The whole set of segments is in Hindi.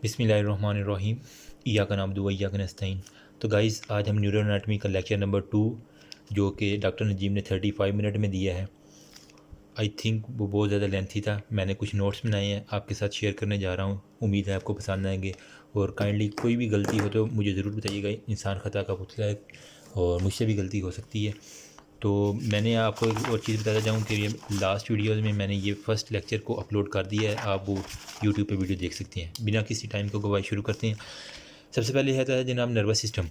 बिस्मिल्लाहिर्रहमानिर्रहीम इय्याका नअब्दु व इय्याका नस्तईन। तो गाइज़ आज हम न्यूरो एनाटमी का लेक्चर नंबर 2 जो कि डॉक्टर नजीम ने 35 मिनट में दिया है। आई थिंक वो बहुत ज़्यादा लेंथी था। मैंने कुछ नोट्स बनाए हैं आपके साथ शेयर करने जा रहा हूँ। उम्मीद है आपको पसंद आएंगे और काइंडली कोई भी गलती हो तो मुझे ज़रूर बताइएगा। इंसान ख़ता का पुतला है और मुझसे भी गलती हो सकती है। तो मैंने आपको एक और चीज़ बताता जाऊँ कि ये लास्ट वीडियोज़ में मैंने ये फ़र्स्ट लेक्चर को अपलोड कर दिया है। आप वो यूट्यूब पे वीडियो देख सकते हैं। बिना किसी टाइम को गवाही शुरू करते हैं। सबसे पहले है तो जनाब नर्वस सिस्टम।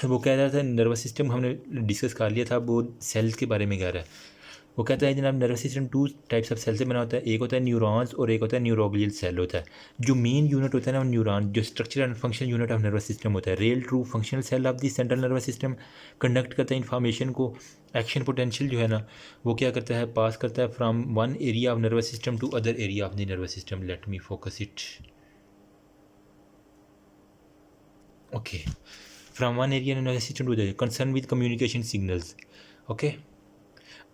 वो कह रहा था नर्वस सिस्टम हमने डिस्कस कर लिया था, वो सेल्स के बारे में कह रहा है। वो कहता है जनाब nervous system 2 types of cell से बना होता है। एक होता है न्यूरॉन्स और एक होता है न्यूरोग्लियल सेल होता है। जो मेन यूनिट होता है ना न्यूरॉन, जो structure and function unit of nervous system होता है। Real true functional cell of the central nervous system conduct करता है इन्फॉर्मेशन को। एक्शन पोटेंशियल जो है ना वो क्या करता है, पास करता है from one area of nervous system to other area of the nervous system. Let me focus it. Okay, from one area nervous system to other concern with communication signals. Okay,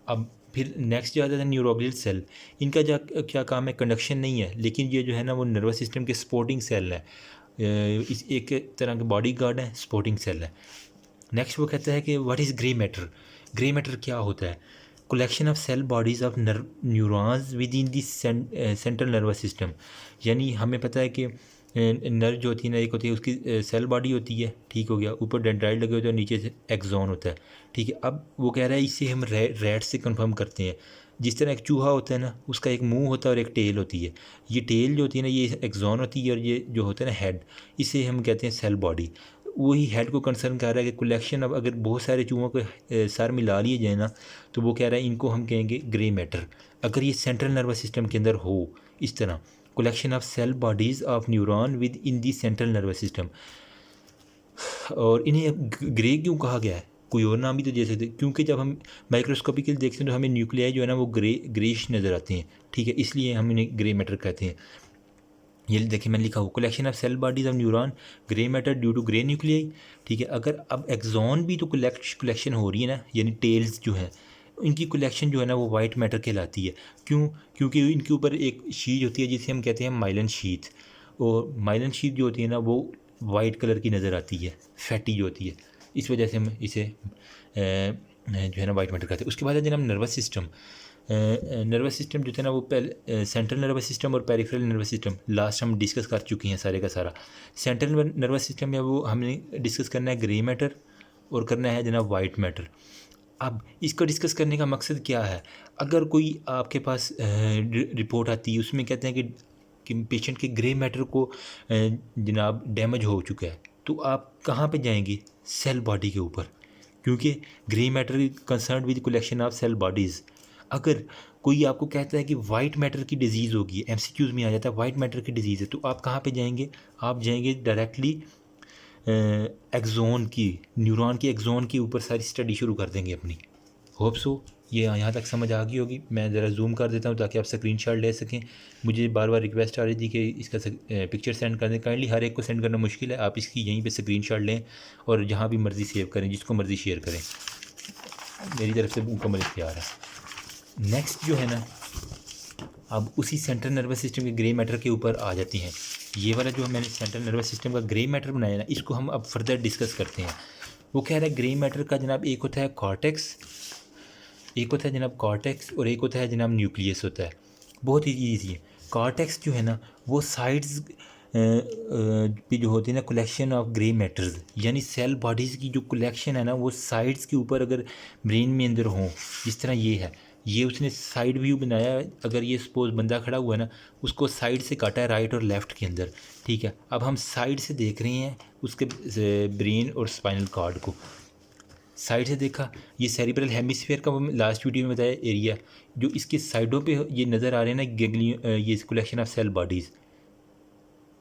अब फिर नेक्स्ट जो आता है न्यूरोग्लियल सेल। इनका क्या काम है, कंडक्शन नहीं है, लेकिन ये जो है ना वो नर्वस सिस्टम के सपोर्टिंग सेल है। इस एक तरह के बॉडी गार्ड है, सपोर्टिंग सेल है। नेक्स्ट वो कहता है कि what is grey matter. Grey matter क्या होता है, collection of cell bodies of neurons within the central nervous system. यानी हमें पता है कि नर्व जो होती है ना, एक होती है उसकी सेल बॉडी होती है, ठीक हो गया, ऊपर डेंड्राइट लगे होते हैं, नीचे से एक्सॉन होता है, ठीक है। अब वो कह रहा है इससे हम रैट से कंफर्म करते हैं। जिस तरह एक चूहा होता है ना, उसका एक मुंह होता है और एक टेल होती है। ये टेल जो होती है ना ये एक्सॉन होती है और ये जो होता है ना हेड, इसे हम कहते हैं सेल बॉडी। वही हेड को कंसर्न कर रहा है कि कलेक्शन अब अगर बहुत सारे चूहों के सर मिला लिए जाए ना तो वो कह रहा है इनको हम कहेंगे ग्रे मैटर। अगर ये सेंट्रल नर्वस सिस्टम के अंदर हो इस तरह, collection of cell bodies of neuron within the central nervous system. और इन्हें ग्रे क्यों कहा गया है, कोई और नाम भी तो दे सकते, क्योंकि जब हम माइक्रोस्कोपिकली देखते हैं तो हमें न्यूक्लियाई जो है ना वो ग्रेश नज़र आते हैं, ठीक है, इसलिए हम इन्हें ग्रे मैटर कहते हैं। ये देखिए मैंने लिखा हुआ collection of cell bodies of neuron grey matter due to grey nuclei, ठीक है। अगर अब एक्सॉन भी तो कलेक्शन हो रही है ना, यानी टेल्स जो है इनकी कलेक्शन जो है ना वो वाइट मैटर कहलाती है। क्यों, क्योंकि इनके ऊपर एक शीट होती है जिसे हम कहते हैं माइलन शीट, और माइलन शीट जो होती है ना वो वाइट कलर की नज़र आती है, फैटी जो होती है, इस वजह से हम इसे जो है ना वाइट मैटर कहते हैं। उसके बाद है जनाब नर्वस सिस्टम। नर्वस सिस्टम जो थे ना वो पहले सेंट्रल नर्वस सिस्टम और पेरिफेरल नर्वस सिस्टम लास्ट हम डिस्कस कर चुके हैं सारे का सारा। सेंट्रल नर्वस सिस्टम में वो हमने डिस्कस करना है ग्रे मैटर और करना है जनाब वाइट मैटर। अब इसको डिस्कस करने का मकसद क्या है, अगर कोई आपके पास रिपोर्ट आती है उसमें कहते हैं कि पेशेंट के ग्रे मैटर को जनाब डैमेज हो चुका है, तो आप कहाँ पे जाएंगे, सेल बॉडी के ऊपर, क्योंकि grey matter concern with collection of cell bodies. अगर कोई आपको कहता है कि वाइट मैटर की डिजीज़ होगी, एमसीक्यूज़ में आ जाता है वाइट मैटर की डिजीज़ है, तो आप कहाँ पे जाएंगे, आप जाएंगे डायरेक्टली एक्सोन की, न्यूरॉन की एक्सोन के ऊपर सारी स्टडी शुरू कर देंगे अपनी। होप सो ये यहाँ तक समझ आ गई होगी। मैं ज़रा जूम कर देता हूँ ताकि आप स्क्रीनशॉट ले सकें। मुझे बार बार रिक्वेस्ट आ रही थी कि इसका पिक्चर सेंड कर दें। काइंडली हर एक को सेंड करना मुश्किल है, आप इसकी यहीं पे स्क्रीनशॉट लें और जहाँ भी मर्ज़ी सेव करें, जिसको मर्ज़ी शेयर करें। मेरी तरफ से मुकम्मल इख्तियार है। नेक्स्ट जो है ना, अब उसी सेंट्रल नर्वस सिस्टम के ग्रे मैटर के ऊपर आ जाती हैं। ये वाला जो मैंने सेंट्रल नर्वस सिस्टम का ग्रे मैटर बनाया ना, इसको हम अब फर्दर डिस्कस करते हैं। वो कह रहा है ग्रे मैटर का जनाब एक होता है कॉर्टेक्स, एक होता है जनाब कॉर्टेक्स और एक होता है जनाब न्यूक्लियस होता है। बहुत ही ईजी है। कॉर्टेक्स जो है ना वो साइड्स पे जो होती है ना कलेक्शन ऑफ ग्रे मैटर्स, यानी सेल बॉडीज़ की जो कलेक्शन है ना वो साइड्स के ऊपर अगर ब्रेन में अंदर हों, जिस तरह ये है, ये उसने साइड व्यू बनाया है। अगर ये सपोज बंदा खड़ा हुआ है ना, उसको साइड से काटा है राइट और लेफ़्ट के अंदर, ठीक है। अब हम साइड से देख रहे हैं उसके ब्रेन और स्पाइनल कॉर्ड को, साइड से देखा। ये सेरिब्रल हेमिस्फीयर का लास्ट वीडियो में बताया एरिया, जो इसके साइडों पे ये नज़र आ रहे हैं ना गेंगलियों, ये कलेक्शन ऑफ सेल बॉडीज़,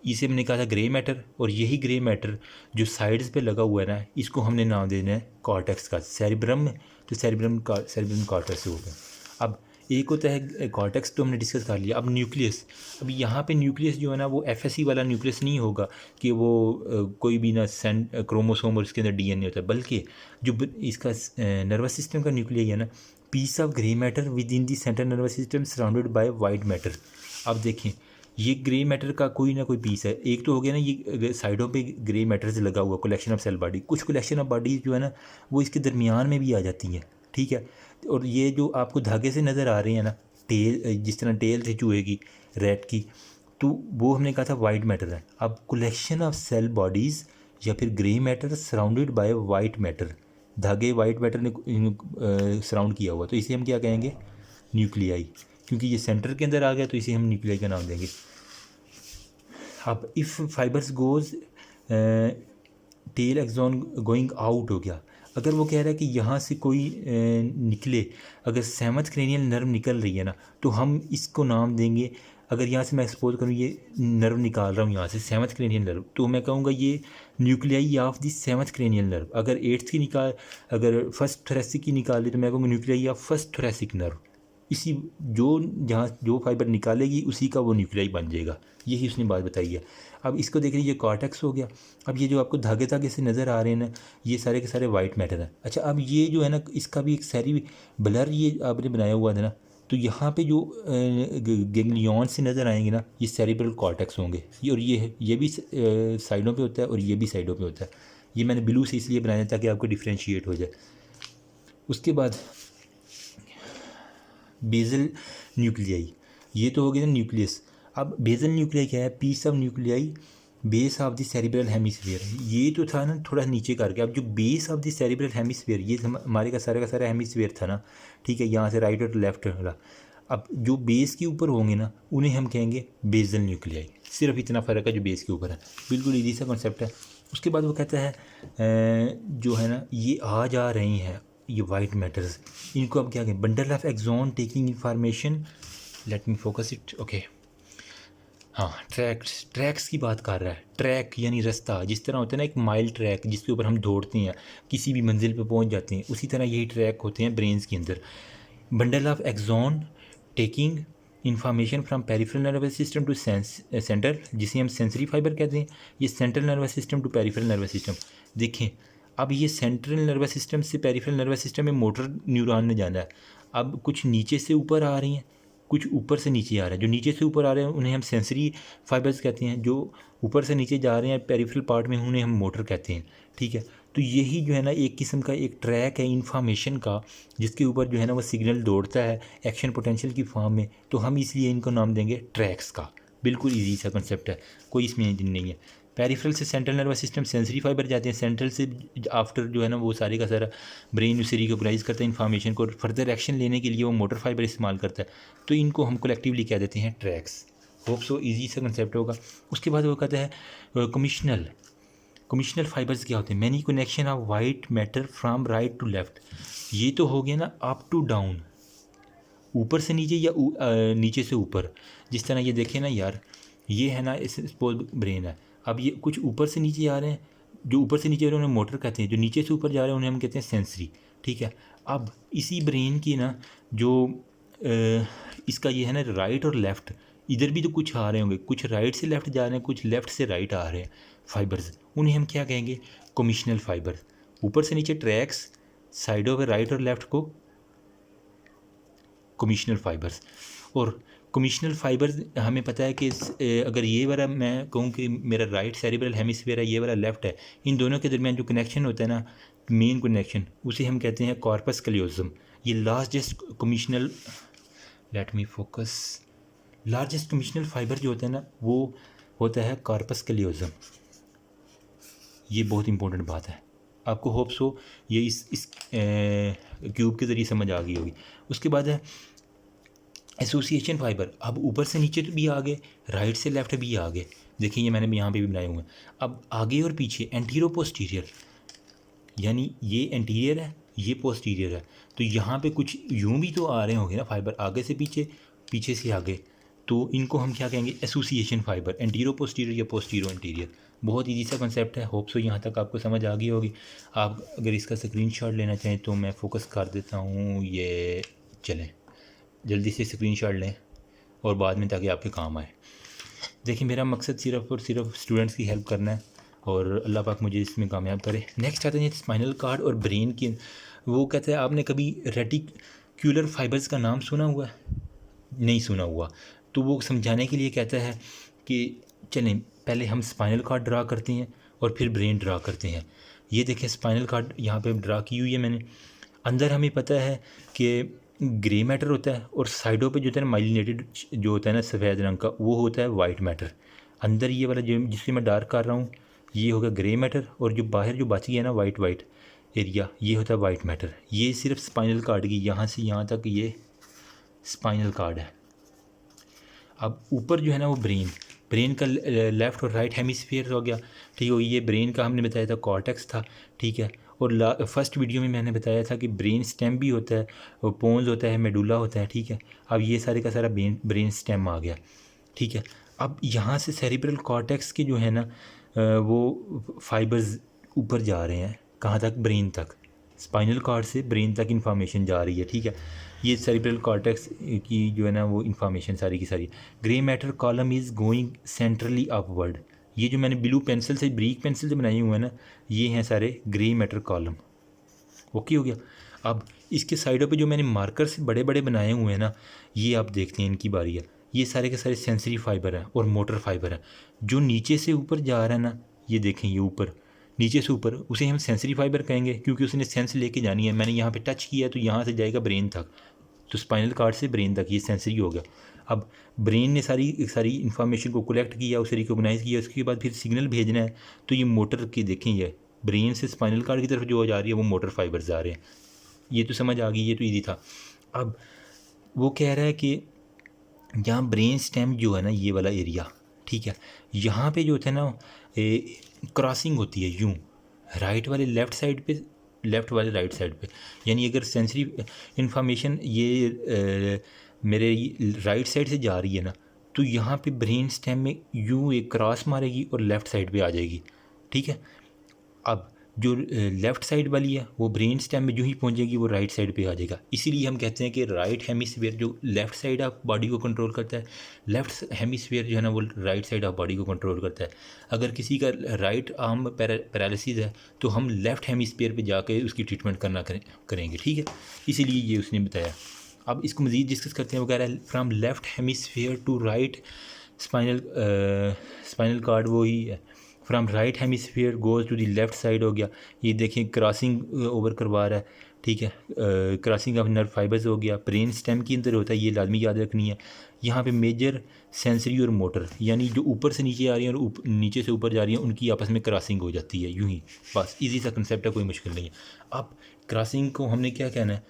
इसे हमने कहा था ग्रे मैटर। और यही ग्रे मैटर जो साइड्स पे लगा हुआ है ना, इसको हमने नाम देना है कॉर्टेक्स का। सेरिब्रम में तो सेरिब्रम कॉर्टेक्स से हो गया। अब एक होता है कॉर्टेक्स, तो हमने डिस्कस कर लिया। अब न्यूक्लियस, अब यहाँ पे न्यूक्लियस जो है ना वो एफएससी वाला न्यूक्लियस नहीं होगा कि वो कोई भी ना क्रोमोसोम और इसके अंदर डीएनए होता है, बल्कि जो इसका नर्वस सिस्टम का न्यूक्लियस है ना, piece of grey matter within the central nervous system surrounded by white matter. अब देखें ये ग्रे मैटर का कोई ना कोई पीस है। एक तो हो गया ना, ये साइडों पे ग्रे मैटर से लगा हुआ कलेक्शन ऑफ सेल बॉडी। कुछ कलेक्शन ऑफ बॉडीज जो है ना वो इसके दरमियान में भी आ जाती हैं, ठीक है। और ये जो आपको धागे से नज़र आ रहे हैं ना, टेल, जिस तरह टेल थी चूहे की, रैट की, तो वो हमने कहा था वाइट मैटर है। अब कलेक्शन ऑफ सेल बॉडीज़ या फिर grey matter surrounded by white matter, धागे वाइट मैटर ने सराउंड किया हुआ, तो इसे हम क्या कहेंगे, न्यूक्लियाई। क्योंकि ये सेंटर के अंदर आ गया तो इसे हम न्यूक्लियाई का नाम देंगे। अब if fibres goes tail axon going out हो गया, अगर वो कह रहा है कि यहाँ से कोई निकले, अगर सेवंथ क्रेनियल नर्व निकल रही है ना, तो हम इसको नाम देंगे, अगर यहाँ से मैं एक्सपोज करूँ ये नर्व निकाल रहा हूँ यहाँ से सेवंथ क्रेनियल नर्व, तो मैं कहूँगा ये nuclei of the seventh cranial nerve. अगर एट्थ की अगर फर्स्ट थोरेसिक की निकाली तो मैं कहूँगा nuclei of first thoracic nerve. इसी जो जहाँ जो फाइबर निकालेगी उसी का वो न्यूक्लियाई बन जाएगा। यही उसने बात बताई है। अब इसको देख लीजिए, कॉर्टेक्स हो गया। अब ये जो आपको धागे धागे से नज़र आ रहे हैं ना, ये सारे के सारे वाइट मैटर हैं। अच्छा, अब ये जो है ना, इसका भी एक सारी ब्लर ये आपने बनाया हुआ था ना, तो यहाँ पे जो गेंगलियन से नज़र आएंगे ना, ये सेरिब्रल कॉर्टेक्स होंगे। ये और ये भी साइडों पे होता है और ये भी साइडों पे होता है। ये मैंने ब्लू से इसलिए बनाया ताकि आपको डिफ्रेंशिएट हो जाए। उसके बाद बेजल न्यूक्लियाई, ये तो हो गया ना न्यूक्लियस। अब बेजल न्यूक्लियाई क्या है, piece of nuclei base of the cerebral hemisphere. ये तो था ना थोड़ा नीचे करके। अब जो base of the cerebral hemisphere, ये हमारे का सारा हेमिस्फीयर था ना, ठीक है, यहाँ से राइट और लेफ्ट वाला। अब जो बेस के ऊपर होंगे ना उन्हें हम कहेंगे बेजल न्यूक्लियाई। सिर्फ इतना फ़र्क है जो बेस के ऊपर है, बिल्कुल ईजी सा कॉन्सेप्ट है। उसके बाद वो कहता है जो है ना ये आ जा रही हैं ये वाइट मैटर्स, इनको अब क्या कहें, bundle of axon taking information, let me focus it, okay. हाँ, ट्रैक्स की बात कर रहा है। ट्रैक यानी रास्ता, जिस तरह होता है ना एक माइल ट्रैक जिसके ऊपर हम दौड़ते हैं, किसी भी मंजिल पे पहुंच जाते हैं, उसी तरह यही ट्रैक होते हैं ब्रेन्स के अंदर। Bundle of axon taking information from peripheral nervous system to centre, जिसे हम सेंसरी फाइबर कहते हैं। ये central nervous system to peripheral nervous system. देखें, अब ये सेंट्रल नर्वस सिस्टम से पेरिफेरल नर्वस सिस्टम में मोटर न्यूरॉन ने जाना है। अब कुछ नीचे से ऊपर आ रही हैं, कुछ ऊपर से नीचे आ रहे हैं। जो नीचे से ऊपर आ रहे हैं उन्हें हम सेंसरी फाइबर्स कहते हैं, जो ऊपर से नीचे जा रहे हैं पेरिफेरल पार्ट में उन्हें हम मोटर कहते हैं, ठीक है। तो यही जो है ना एक किस्म का एक ट्रैक है इंफॉर्मेशन का, जिसके ऊपर जो है ना वो सिग्नल दौड़ता है एक्शन पोटेंशियल की फॉर्म में, तो हम इसलिए इनको नाम देंगे ट्रैक्स का। बिल्कुल ईजी सा कंसेप्ट है, कोई इसमें इंजन नहीं है। पेरिफेरल से central nervous system sensory fibre जाते हैं, सेंट्रल से आफ्टर जो है ना वो सारे का सारा ब्रेन उसे रिकॉग्नाइज करता है इन्फॉर्मेशन को, और फर्दर एक्शन लेने के लिए वो मोटर फाइबर इस्तेमाल करता है। तो इनको हम कलेक्टिवली कह देते हैं ट्रैक्स। होप सो ईजी सा कंसेप्ट होगा। उसके बाद वो कहता है कमिश्नल फाइबर्स क्या होते हैं, many connection of white matter from right to left. ये तो हो गया ना अप टू डाउन, ऊपर से नीचे या नीचे से ऊपर। जिस तरह ये देखें ना यार, ये है ना सपोज ब्रेन है, अब ये कुछ ऊपर से नीचे आ रहे हैं, जो ऊपर से नीचे आ रहे हैं उन्हें मोटर कहते हैं, जो नीचे से ऊपर जा रहे हैं उन्हें हम कहते हैं सेंसरी, ठीक है। अब इसी ब्रेन की ना जो इसका ये है ना राइट और लेफ़्ट, इधर भी तो कुछ आ रहे होंगे, कुछ राइट से लेफ़्ट जा रहे हैं, कुछ लेफ़्ट से राइट आ रहे हैं फाइबर्स, उन्हें हम क्या कहेंगे, कमिश्नल फाइबर। ऊपर से नीचे ट्रैक्स, साइडों पर राइट और लेफ़्ट को कमिश्नल फाइबर्स। और कमिश्नल फाइबर्स हमें पता है कि अगर ये वाला मैं कहूँ कि मेरा राइट सेरिब्रल हेमिस्फीयर है, ये वाला लेफ़्ट है, इन दोनों के दरमियान जो कनेक्शन होता है ना, मेन कनेक्शन, उसे हम कहते हैं कॉर्पस कैल्योसम। ये largest commissural, let me focus, largest commissural fibre जो होता है ना वो होता है कॉर्पस कैल्योसम। ये बहुत इंपॉर्टेंट बात है, आपको होप्स हो ये इस क्यूब के ज़रिए समझ आ गई होगी। उसके बाद है एसोसिएशन फाइबर। अब ऊपर से नीचे तो भी आ गए, राइट से लेफ़्ट भी आ गए। देखिए ये मैंने यहाँ पे भी बनाए हुए हैं। अब आगे और पीछे एंटीरो पोस्टीरियर, यानी ये एंटीरियर है, ये पोस्टीरियर है, तो यहाँ पे कुछ यूँ भी तो आ रहे होंगे ना फाइबर, आगे से पीछे, पीछे से आगे, तो इनको हम क्या कहेंगे, एसोसिएशन फाइबर, एंटीरो पोस्टीरियर या पोस्टीरो एंटीरियर। बहुत ईजी सा कंसेप्ट है, होप सो यहाँ तक आपको समझ आ गई होगी। आप अगर इसका स्क्रीनशॉट लेना चाहें तो मैं फोकस कर देता हूँ, ये चलें जल्दी से स्क्रीनशॉट लें और बाद में ताकि आपके काम आए। देखिए मेरा मकसद सिर्फ और सिर्फ स्टूडेंट्स की हेल्प करना है और अल्लाह पाक मुझे इसमें कामयाब करे। नेक्स्ट आते हैं स्पाइनल कार्ड और ब्रेन की। वो कहते हैं आपने कभी रेटिक्यूलर फाइबर्स का नाम सुना हुआ है? नहीं सुना हुआ तो वो समझाने के लिए कहता है कि चलें पहले हम स्पाइनल कॉर्ड ड्रा करते हैं और फिर ब्रेन ड्रा करते हैं। ये देखें स्पाइनल कॉर्ड यहाँ पे ड्रा की हुई है मैंने। अंदर हमें पता है कि ग्रे मैटर होता है और साइडों पे जो होता है ना माइलिनेटेड जो होता है ना सफ़ेद रंग का, वो होता है वाइट मैटर। अंदर ये वाला जो जिससे मैं डार्क कर रहा हूँ ये होगा ग्रे मैटर, और जो बाहर जो बच गया ना वाइट वाइट एरिया ये होता है वाइट मैटर। ये सिर्फ स्पाइनल कॉर्ड की यहाँ से यहाँ तक ये स्पाइनल कॉर्ड है। अब ऊपर जो है ना वो ब्रेन का लेफ़्ट और राइट हेमिस्फीयर हो गया, ठीक है। ये ब्रेन का हमने बताया था कॉर्टेक्स था, ठीक है। और फर्स्ट वीडियो में मैंने बताया था कि ब्रेन स्टेम भी होता है, और पोन्स होता है, मेडुला होता है, ठीक है। अब ये सारे का सारा ब्रेन स्टेम आ गया, ठीक है। अब यहाँ से सेरिब्रल कॉर्टेक्स के जो है ना वो फाइबर्स ऊपर जा रहे हैं, कहाँ तक? ब्रेन तक। स्पाइनल कॉर्ड से ब्रेन तक इन्फॉर्मेशन जा रही है, ठीक है। ये सेरिब्रल कॉर्टेक्स की जो है ना वो इन्फॉर्मेशन सारी की सारी। Grey matter column is going centrally upward. ये जो मैंने ब्लू पेंसिल से ब्रीक पेंसिल से बनाए हुए हैं ना, ये हैं सारे ग्रे मैटर कॉलम। ओके हो गया। अब इसके साइडों पे जो मैंने मार्कर से बड़े बड़े बनाए हुए हैं ना, ये आप देखते हैं इनकी बारी है। ये सारे के सारे सेंसरी फाइबर हैं और मोटर फाइबर हैं। जो नीचे से ऊपर जा रहा है ना, ये देखें ये ऊपर नीचे से ऊपर, उसे हम सेंसरी फाइबर कहेंगे क्योंकि उसने सेंस लेके जानी है। मैंने यहाँ पे टच किया तो यहाँ से जाएगा ब्रेन तक, तो स्पाइनल कॉर्ड से ब्रेन तक ये सेंसरी हो गया। अब ब्रेन ने सारी इन्फॉर्मेशन को कलेक्ट किया, उसे रिकॉग्नाइज़ किया, उसके बाद फिर सिग्नल भेजना है। तो ये मोटर की देखें, ये ब्रेन से स्पाइनल कॉर्ड की तरफ जो जा रही है वो मोटर फाइबर्स जा रहे हैं। ये तो समझ आ गई, ये तो ईजी था। अब वो कह रहा है कि यहाँ ब्रेन स्टेम जो है ना ये वाला एरिया, ठीक है, यहाँ पे जो होता है ना क्रॉसिंग होती है यूँ, राइट वाले लेफ़्ट साइड पे, लेफ़्ट वाले राइट साइड पे। यानी अगर सेंसरी इन्फॉर्मेशन ये मेरे राइट साइड से जा रही है ना, तो यहाँ पे ब्रेन स्टेम में यूँ एक क्रॉस मारेगी और लेफ़्ट साइड पे आ जाएगी, ठीक है। अब जो लेफ़्ट साइड वाली है वो ब्रेन स्टेम में जो ही पहुंचेगी वो राइट साइड पे आ जाएगा। इसीलिए हम कहते हैं कि राइट हेमिस्फीयर जो लेफ़्ट साइड ऑफ बॉडी को कंट्रोल करता है, लेफ़्ट हेमिस्फीयर जो है ना वो राइट साइड ऑफ बॉडी को कंट्रोल करता है। अगर किसी का राइट आर्म पैरालिसिस है तो हम लेफ़्ट हेमिस्फीयर पे जाके उसकी ट्रीटमेंट करेंगे, ठीक है। इसीलिए ये उसने बताया। अब इसको मज़ीद डिस्कस करते हैं। वो कह रहा है from left hemisphere to right spinal cord वो ही है, from right hemisphere goes to the left side हो गया। ये देखें क्रॉसिंग ओवर करवा रहा है, ठीक है। क्रॉसिंग ऑफ नर्व फाइबर्स हो गया, ब्रेन स्टेम के अंदर होता है, ये लाजमी याद रखनी है। यहाँ पे मेजर सेंसरी और मोटर, यानी जो ऊपर से नीचे आ रही हैं और नीचे से ऊपर जा रही हैं, उनकी आपस में क्रॉसिंग हो जाती है यूँ ही। बस इजी सा कंसेप्ट है, कोई मुश्किल नहीं है। अब क्रॉसिंग को हमने क्या कहना है?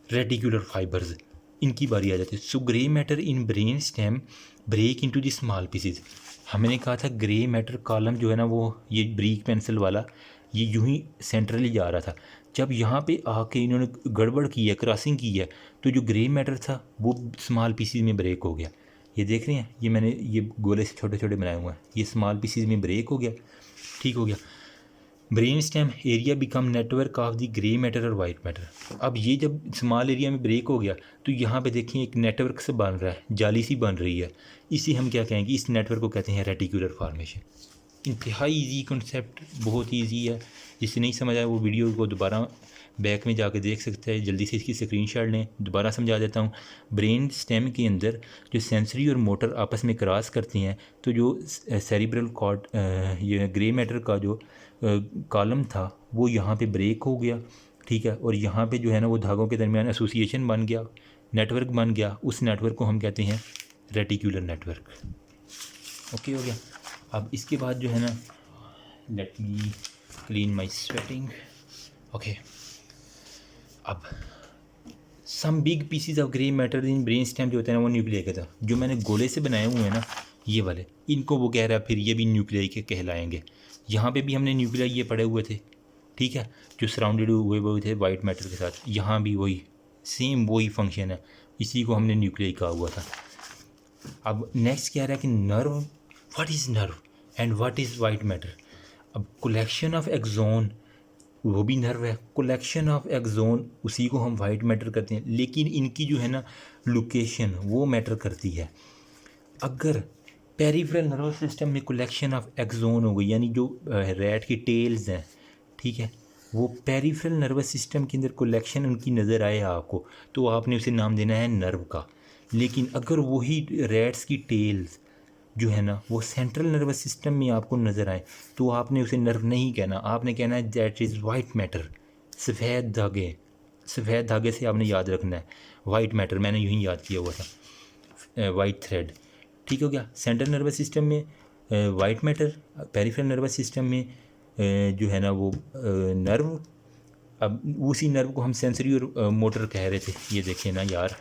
रेटिकुलर फाइबर्स, इनकी बारी आ जाती है। So grey matter in brain stem break into the small pieces. हमने कहा था ग्रे मैटर कॉलम जो है ना वो ये ब्रीक पेंसिल वाला ये यूं ही सेंट्रली जा रहा था। जब यहाँ पे आके इन्होंने गड़बड़ की है, क्रॉसिंग की है, तो जो ग्रे मैटर था वो स्मॉल पीसीज में ब्रेक हो गया। ये देख रहे हैं, ये मैंने ये गोले से छोटे छोटे बनाए हुए हैं, ये स्मॉल पीसीज में ब्रेक हो गया, ठीक हो गया। Brain stem area become network of the grey matter और वाइट मैटर। अब ये जब स्मॉल एरिया में ब्रेक हो गया तो यहाँ पे देखिए एक नेटवर्क से बन रहा है, जाली सी बन रही है। इसी हम क्या कहेंगे? इस नेटवर्क को कहते हैं रेटिकुलर फॉर्मेशन। इंतहाई ईजी कॉन्सेप्ट, बहुत ईजी है। जिससे नहीं समझ आया वो वीडियो को दोबारा बैक में जाकर देख सकते हैं। जल्दी से इसकी स्क्रीनशॉट लें, दोबारा समझा देता हूँ। ब्रेन स्टेम के अंदर जो सेंसरी और मोटर आपस में क्रॉस करती हैं, तो जो सेरिब्रल कॉर्ड ये ग्रे मैटर का जो कॉलम था वो यहाँ पे ब्रेक हो गया, ठीक है। और यहाँ पे जो है ना वो धागों के दरमियान एसोसिएशन बन गया, नेटवर्क बन गया। उस नेटवर्क को हम कहते हैं रेटिकुलर नेटवर्क। ओके हो गया। अब इसके बाद जो है ना, let me clean my sweating. Okay, अब some big pieces of grey matter in brain stem जो होता है ना वो न्यूक्लियर का था। जो मैंने गोले से बनाए हुए हैं ना ये वाले, इनको वो कह रहा है फिर ये भी न्यूक्लियर के कहलाएंगे। यहाँ पे भी हमने न्यूक्लियर ये पढ़े हुए थे, ठीक है, जो सराउंडेड हुए थे वाइट मैटर के साथ। यहाँ भी वही सेम वही फंक्शन है, इसी को हमने न्यूक्लियर कहा हुआ था। अब नेक्स्ट कह रहा है कि nerve, what is nerve and what is white matter. अब कलेक्शन ऑफ एक्सोन वो भी नर्व है, कलेक्शन ऑफ एक्सोन उसी को हम वाइट मैटर करते हैं, लेकिन इनकी जो है ना लोकेशन वो मैटर करती है। अगर पेरिफेरल नर्वस सिस्टम में कलेक्शन ऑफ एक्सोन हो गई, यानी जो रैट की टेल्स हैं, ठीक है, वो पेरिफेरल नर्वस सिस्टम के अंदर कलेक्शन उनकी नज़र आए आपको, तो आपने उसे नाम देना है नर्व का। लेकिन अगर वही रैट्स की टेल्स जो है ना वो सेंट्रल नर्वस सिस्टम में आपको नज़र आए तो आपने उसे नर्व नहीं कहना, आपने कहना है दैट इज़ वाइट मैटर। सफ़ेद धागे से आपने याद रखना है वाइट मैटर, मैंने यूँ ही याद किया हुआ था, वाइट थ्रेड। ठीक हो गया। सेंट्रल नर्वस सिस्टम में white matter, peripheral nervous system में जो है ना वो नर्व। अब उसी नर्व को हम सेंसरी और मोटर कह रहे थे। ये देखें ना यार,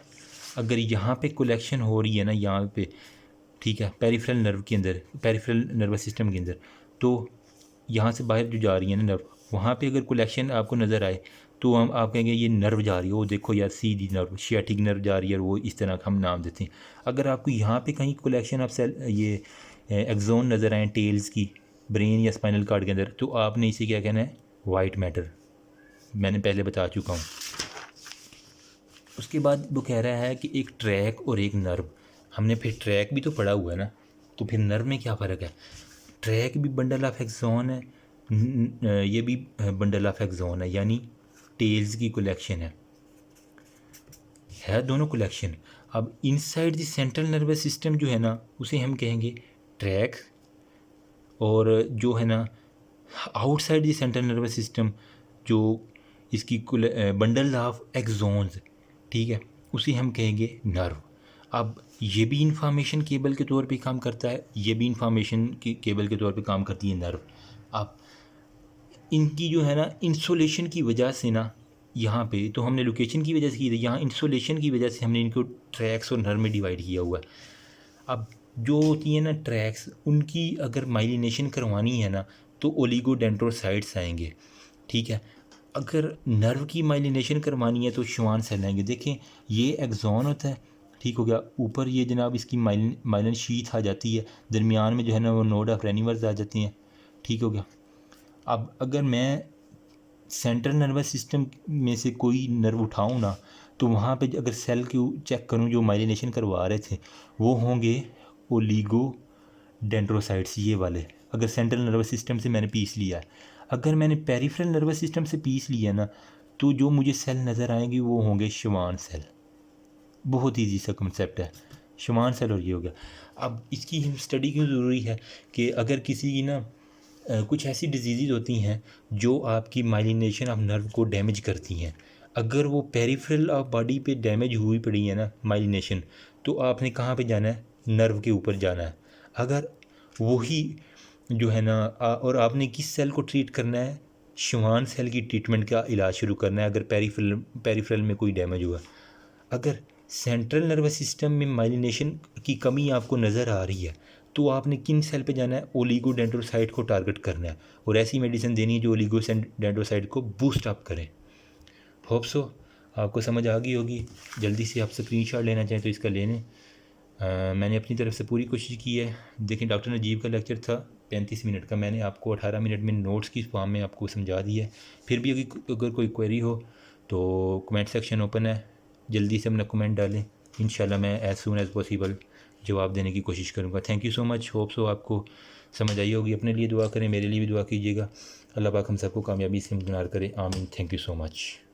अगर यहाँ पे कलेक्शन हो रही है ना यहाँ पे, ठीक है, पेरिफेरल नर्व के अंदर, पेरिफेरल नर्वस सिस्टम के अंदर, तो यहाँ से बाहर जो जा रही है ना नर्व, वहाँ पे अगर कलेक्शन आपको नज़र आए तो हम आप कहेंगे ये नर्व जा रही है, वो देखो यार सीधी नर्व, शियाटिक नर्व जा रही है, और वो इस तरह का हम नाम देते हैं। अगर आपको यहाँ पे कहीं कलेक्शन ऑफ सेल ये एक्सोन नज़र आए टेल्स की ब्रेन या स्पाइनल कार्ड के अंदर, तो आपने इसे क्या कहना है, वाइट मैटर। मैंने पहले बता चुका हूँ। उसके बाद वो कह रहा है कि एक ट्रैक और एक नर्व। हमने फिर ट्रैक भी तो पढ़ा हुआ है ना, तो फिर नर्व में क्या फ़र्क है। ट्रैक भी बंडल ऑफ एक्सोन है, ये भी बंडल ऑफ एक्सोन है, यानी टेल्स की कलेक्शन है दोनों कलेक्शन। अब inside the central nervous system जो है ना उसे हम कहेंगे ट्रैक, और जो है ना outside the central nervous system जो इसकी बंडल ऑफ एक्सोन्स, ठीक है, उसे हम कहेंगे नर्व। अब ये भी इंफॉर्मेशन केबल के तौर पे काम करता है, ये भी इंफॉर्मेशन की केबल के तौर पे काम करती है नर्व। अब इनकी जो है ना इंसोलेशन की वजह से ना, यहाँ पे तो हमने लोकेशन की वजह से की थी, यहाँ इंसोलेशन की वजह से हमने इनको ट्रैक्स और नर्व में डिवाइड किया हुआ है। अब जो होती है ना ट्रैक्स, उनकी अगर माइलिनेशन करवानी है ना तो ओलिगोडेंड्रोसाइट्स आएंगे, ठीक है। अगर नर्व की माइलिनेशन करवानी है तो श्वान सेल आएंगे। देखें ये एक्सॉन होता है, ठीक हो गया, ऊपर ये जनाब इसकी माइलिन शीथ आ जाती है, दरमियान में जो है ना वो नोड ऑफ रेनिवर्स आ जाती हैं, ठीक हो गया। अब अगर मैं सेंट्रल नर्वस सिस्टम में से कोई नर्व उठाऊँ ना, तो वहाँ पे अगर सेल को चेक करूँ जो माइलिनेशन करवा रहे थे, वो होंगे ओलिगो डेंड्रोसाइट्स, ये वाले, अगर सेंट्रल नर्वस सिस्टम से मैंने पीस लिया है। अगर मैंने पेरिफेरल नर्वस सिस्टम से पीस लिया ना, तो जो मुझे सेल नज़र आएंगी वो होंगे श्वान सेल। बहुत ईजी सा कंसेप्ट है, श्वान सेल और ये हो गया। अब इसकी स्टडी क्यों ज़रूरी है कि अगर किसी की ना कुछ ऐसी डिजीज़ होती हैं जो आपकी माइलिनेशन ऑफ नर्व को डैमेज करती हैं, अगर वो पेरिफेरल ऑफ बॉडी पे डैमेज हुई पड़ी है ना माइलिनेशन, तो आपने कहाँ पे जाना है, नर्व के ऊपर जाना है। अगर वही जो है ना और आपने किस सेल को ट्रीट करना है, श्वान सेल की ट्रीटमेंट का इलाज शुरू करना है अगर पेरिफेरल में कोई डैमेज हुआ। अगर सेंट्रल नर्वस सिस्टम में माइलिनेशन की कमी आपको नज़र आ रही है तो आपने किन सेल पे जाना है, ओलिगोडेंड्रोसाइट को टारगेट करना है, और ऐसी मेडिसिन देनी है जो ओलिगोडेंड्रोसाइट को बूस्ट अप करें। होप सो आपको समझ आ गई होगी। जल्दी से आप स्क्रीनशॉट लेना चाहें तो इसका ले लें। मैंने अपनी तरफ से पूरी कोशिश की है। देखें डॉक्टर नजीब का लेक्चर था 35 मिनट का, मैंने आपको 18 मिनट में नोट्स की फॉर्म में आपको समझा दिया है। फिर भी अगर कोई क्वेरी हो तो कमेंट सेक्शन ओपन है, जल्दी से अपना कमेंट डालें। इंशाल्लाह मैं एज़ सून एज़ पॉसिबल जवाब देने की कोशिश करूँगा। Thank you so much. Hope so आपको समझ आई होगी। अपने लिए दुआ करें, मेरे लिए भी दुआ कीजिएगा। अल्लाह पाक हम सबको कामयाबी से मुनार करे, आमीन। Thank you so much.